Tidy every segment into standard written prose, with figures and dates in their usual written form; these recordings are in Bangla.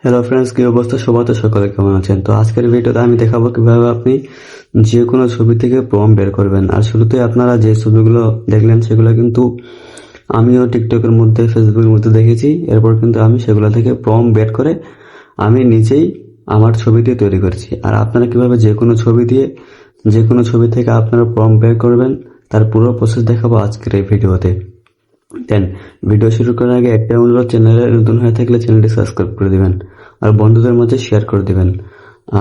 হ্যালো ফ্রেন্ডস, কি অবস্থা? সবাই তো সকালে কেমন আছেন? তো আজকের ভিডিওতে আমি দেখাবো কিভাবে আপনি যে কোনো ছবি থেকে প্রম্পট বের করবেন। আর শুরুতে আপনারা যে ছবিগুলো দেখলেন সেগুলো কিন্তু আমিও টিকটকের মধ্যে, ফেসবুকের মধ্যে দেখেছি। এরপর কিন্তু আমি সেগুলো থেকে প্রম্পট বের করে আমি নিজেই আমার ছবি দিয়ে তৈরি করেছি। আর আপনারা কিভাবে যে কোনো ছবি দিয়ে, যে কোনো ছবি থেকে আপনারা প্রম্পট বের করবেন তার পুরো প্রসেস দেখাবো আজকের এই ভিডিওতে। দেন ভিডিও শুরু করার আগে একটা অনুরোধ, চ্যানেলে নতুন হয়ে থাকলে চ্যানেলটি সাবস্ক্রাইব করে দিবেন আর বন্ধুদের মধ্যে শেয়ার করে দিবেন।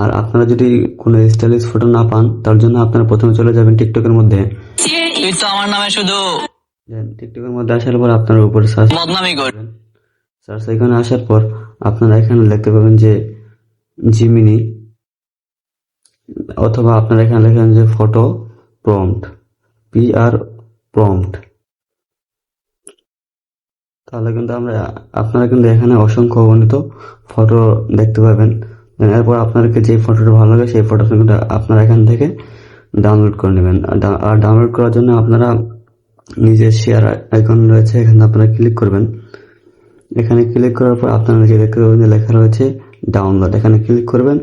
আর আপনারা যদি কোনো স্টাইলিশ ফটো না পান তার জন্য আপনারা প্রথমে চলে যাবেন টিকটকের মধ্যে। তুই তো আমার নামে শুধু দেন টিকটকের মধ্যে আসার পর আপনারা উপরে সার্চ বদনামি করবেন। সার্চ আইকনে আসার পর আপনারা এখানে দেখতে পাবেন যে জিমিনি, অথবা আপনারা এখানে লেখেন যে ফটো প্রম্পট, PR প্রম্পট। তাহলে কিন্তু আপনারা কিন্তু এখানে অসংখ্য অগণিত ফটো দেখতে পাবেন। এরপর আপনাদেরকে যে ফটোটা ভালো লাগে সেই ফটোটা কিন্তু আপনারা এখান থেকে ডাউনলোড করে নেবেন। আর ডাউনলোড করার জন্য আপনারা নিজের শেয়ার আইকন রয়েছে, এখানে আপনারা ক্লিক করবেন। এখানে ক্লিক করার পর আপনারা যে দেখতে পাবেন যে লেখা রয়েছে ডাউনলোড, এখানে ক্লিক করবেন।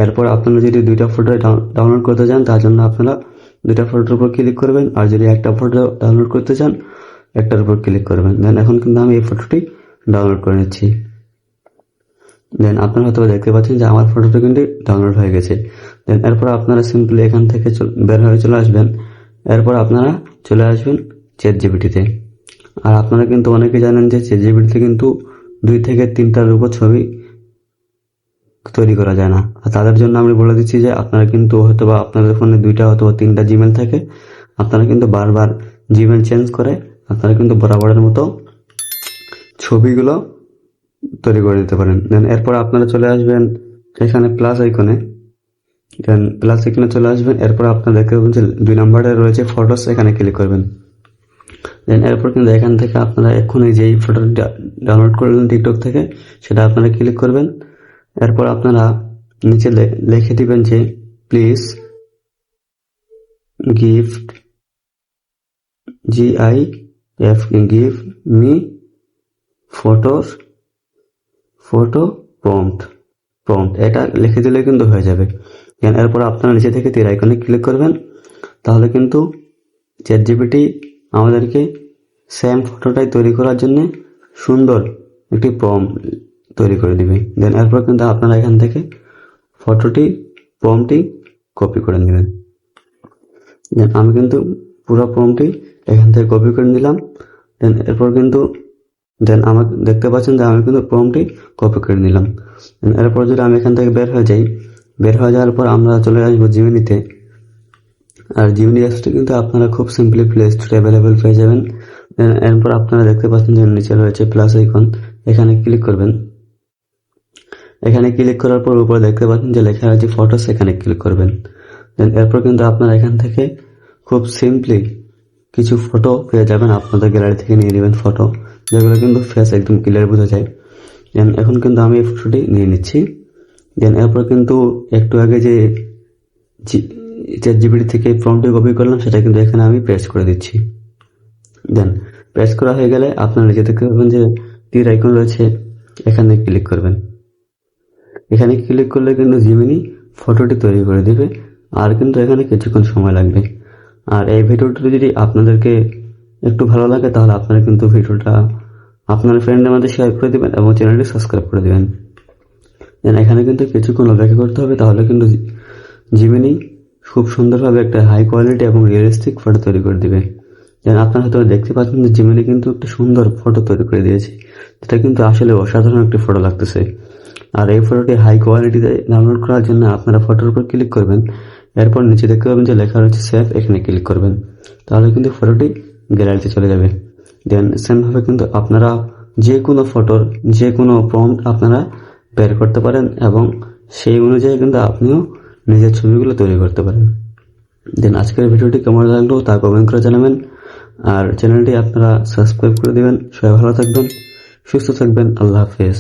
এরপর আপনারা যদি দুইটা ফটো ডাউনলোড করতে চান তার জন্য আপনারা দুইটা ফটোর উপর ক্লিক করবেন। আর যদি একটা ফটো ডাউনলোড করতে চান একটার উপর ক্লিক করবেন। দেন এখন কিন্তু আমি এই ফটোটি ডাউনলোড করে নিচ্ছি। দেন আপনারা হয়তো দেখতে পাচ্ছেন যে আমার ফটোটা কিন্তু ডাউনলোড হয়ে গেছে। দেন এরপর আপনারা সিম্পলি এখান থেকে বের হয়ে চলে আসবেন। এরপর আপনারা চলে আসবেন ChatGPT-তে। আর আপনারা কিন্তু অনেকে জানেন যে ChatGPT-তে কিন্তু 2 থেকে 3টার উপর ছবি তৈরি করা যায় না। আর তাদের জন্য আমি বলে দিচ্ছি যে আপনারা কিন্তু হয়তোবা আপনাদের ফোনে 2টা অথবা 3টা জিমেল থাকে, আপনারা কিন্তু বারবার জিমেল চেঞ্জ করে আপনারা কিন্তু বরাবরের মতো ছবিগুলো তৈরি করে দিতে পারেন। দেন এরপর আপনারা চলে আসবেন এখানে প্লাস আইকনে। দেন প্লাস আইকনে চলে আসবেন। এরপর আপনারা দেখতে পাবেন যে 2 নম্বরে রয়েছে ফটোস, এখানে ক্লিক করবেন। দেন এরপর কিন্তু এখান থেকে আপনারা এক্ষুনি যেই ফটোটা ডাউনলোড করলেন টিকটক থেকে সেটা আপনারা ক্লিক করবেন। এরপর আপনারা নিচে লিখে দিবেন যে please gift GIF me photo prompt, এটা লিখে দিলে কিন্তু হয়ে যাবে। এরপর আপনারা নিচে থেকে তীর আইকনে ক্লিক করবেন। তাহলে কিন্তু ChatGPT আমাদেরকে সেম ফটোটাই তৈরি করার জন্য সুন্দর একটি প্রম্পট তৈরি করে দিবে। দেন এরপর কিন্তু আপনারা এখান থেকে প্রম্পটটি কপি করে নেবেন। দেন আমি কিন্তু পুরো প্রম্পটটি এখান থেকে কপি করে নিলাম। দেন এরপর কিন্তু আমার দেখতে পাচ্ছেন যে আমি কিন্তু প্রম্পটটি কপি করে নিলাম। এরপর যদি আমি এখান থেকে বের হয়ে যাই, বের হয়ে যাওয়ার পর আমরা চলে আসবো জিমিনিতে। আর জিমিনি অ্যাপসটি কিন্তু আপনারা খুব সিম্পলি প্লে স্টোরে অ্যাভেলেবেল পেয়ে যাবেন। এরপর আপনারা দেখতে পাচ্ছেন যে নিচে রয়েছে প্লাস আইকন, এখানে ক্লিক করবেন। এখানে ক্লিক করার পর উপরে দেখতে পাচ্ছেন যে লেখা আছে ফটোস, এখানে ক্লিক করবেন। দেন এরপর কিন্তু আপনারা এখান থেকে খুব সিম্পলি কিছু ফটো পেয়ে যাবেন, আপনাদের গ্যালারি থেকে নিয়ে নেবেন ফটো, যেগুলো কিন্তু ফেস একদম ক্লিয়ার বোঝা যায়। দেন এখন কিন্তু আমি এই ফটোটি নিয়ে নিচ্ছি। দেন এরপর কিন্তু একটু আগে যে ChatGPT থেকে প্রম্পটটি কপি করলাম সেটা কিন্তু এখানে আমি পেস্ট করে দিচ্ছি। দেন পেস্ট করা হয়ে গেলে আপনারা নিজে দেখতে পাবেন যে তীর আইকন রয়েছে, এখানে ক্লিক করবেন। এখানে ক্লিক করলে কিন্তু জিমিনি ফটোটি তৈরি করে দিবে। আর কিন্তু এখানে কিছুক্ষণ সময় লাগবে। আর এই ভিডিওটি যদি আপনাদেরকে একটু ভালো লাগে তাহলে আপনারা কিন্তু ভিডিওটা আপনার ফ্রেন্ডের মধ্যে শেয়ার করে দেবেন এবং চ্যানেলটি সাবস্ক্রাইব করে দেবেন। দেন এখানে কিন্তু কিছুক্ষণ অপেক্ষা করতে হবে, তাহলে কিন্তু জিমিনি খুব সুন্দরভাবে একটা হাই কোয়ালিটি এবং রিয়েলিস্টিক ফটো তৈরি করে দিবে। দেন আপনারা হয়তো দেখতে পাচ্ছেন যে জিমিনি কিন্তু একটা সুন্দর ফটো তৈরি করে দিয়েছে, যেটা কিন্তু আসলে অসাধারণ একটি ফটো লাগতেছে। আর এই ফটোটি হাই কোয়ালিটিতে ডাউনলোড করার জন্য আপনারা ফটোর উপর ক্লিক করবেন। এরপর নিচে দেখতে পাবেন যে লেখা রয়েছে সেভ, এখানে ক্লিক করবেন। তাহলে কিন্তু ফটোটি গ্যালারিতে চলে যাবে। দেন সেমভাবে কিন্তু আপনারা যে কোনো ফটোর যে কোনো প্রম্পট আপনারা বের করতে পারেন এবং সেই অনুযায়ী কিন্তু আপনিও নিজের ছবিগুলো তৈরি করতে পারেন। দেন আজকের ভিডিওটি কেমন লাগলো তা কমেন্ট করে জানাবেন। আর চ্যানেলটি আপনারা সাবস্ক্রাইব করে দেবেন। সবাই ভালো থাকবেন, সুস্থ থাকবেন। আল্লাহ হাফেজ।